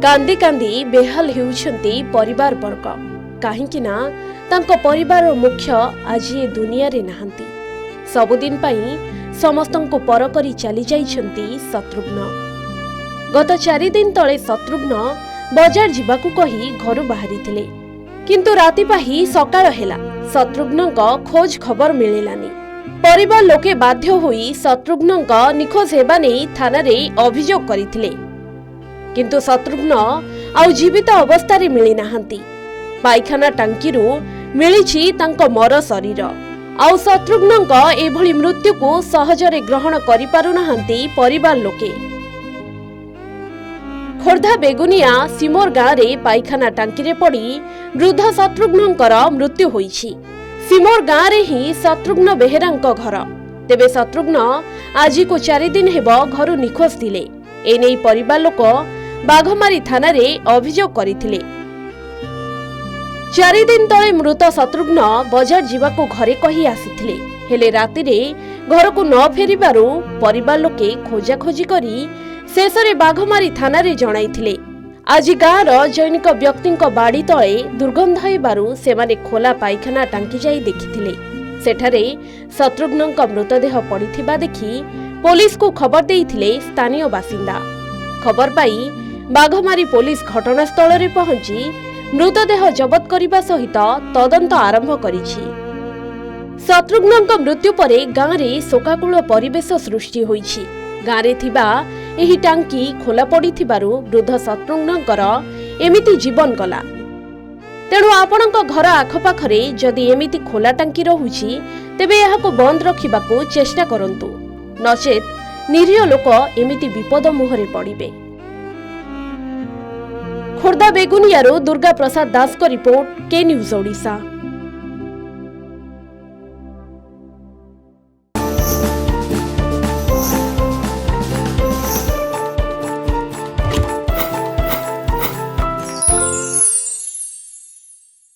कांदी कांदी बेहाल हेउछंती परिवार वर्ग काहेकि ना तांको परिवार मुख्य आज ए दुनिया रे नाहंती। सबुदिन पई समस्तंको पर करी चली जाइछंती शत्रुघ्न। गत 4 दिन तले शत्रुघ्न बजार जिबाकू कही घर बाहरी थिले, किंतु राति पाही सकाळ हेला शत्रुघ्नक खोज खबर मिलिलानी। परिवार लोके बाध्य होई शत्रुघ्नक निखोज हेबा नेई थाना रे अभियोग करिथिले, किंतु शत्रुघ्न आउ जीवित अवस्था रे मिली नाहंती। पायखाना टांकीरू मिलिछि तांको मर शरीर। आउ शत्रुघ्नक एभली मृत्यु को सहजरे ग्रहण करि पारु नाहंती परिवार लोके। खोर्धा बेगुनिया सिमोर गाँव रे पायखाना टांकी रे पड़ी वृद्ध शत्रुघ्नकर मृत्यु होईछि। सिमोर गाँव रे ही शत्रुघ्न बेहेरांक घर। तेबे शत्रुघ्न आज को 4 दिन हेब घर निखोज थिले। एने परिवार लोक बाघमारी थाना रे अभियोग करिथिले। 4 दिन तले मृत शत्रुघ्न बजार जीवाको घरे कही आसिथिले, हेले राति रे घर को न फेरिबारु परिवार लोके खोजा खोजी करी शेषरे बाघमारी थाना रे जणाइथिले। आज गाँवर जैनिक व्यक्तिंक बाड़ी तले दुर्गंध हेबारु सेमाने खोला पायखाना टांकी जाई देखिथिले। सेठारे शत्रुघ्नक मृतदेह पड़िथिबा देखि पुलिस को खबर देइथिले स्थानीय बासिंदा। खबर पाई बाघमारी पुलिस घटनास्थल रे पहुंची मृतदेह जबत करने सहित तदंत आरंभ करिछि। शत्रुघ्नक मृत्यु परे गाँव रे शोकाकुल परिवेश सृष्टि होइछि। गाँव रे थिबा एही टांकी खोला पड़िथिबारु वृद्ध शत्रुघ्नकर एमिति जीवन गला। तेणु आपणक घर आखपाखरे जदि एमिति खोला टांकी रहुछि तेबे एहाको बंद रखिबाकू चेष्टा करंतु, नचेत निरीह लोक एमिति विपद मुहरे पड़िबे। खोर्धा बेगुनियारू दुर्गा प्रसाद दास को रिपोर्ट, के न्यूज ओडिशा।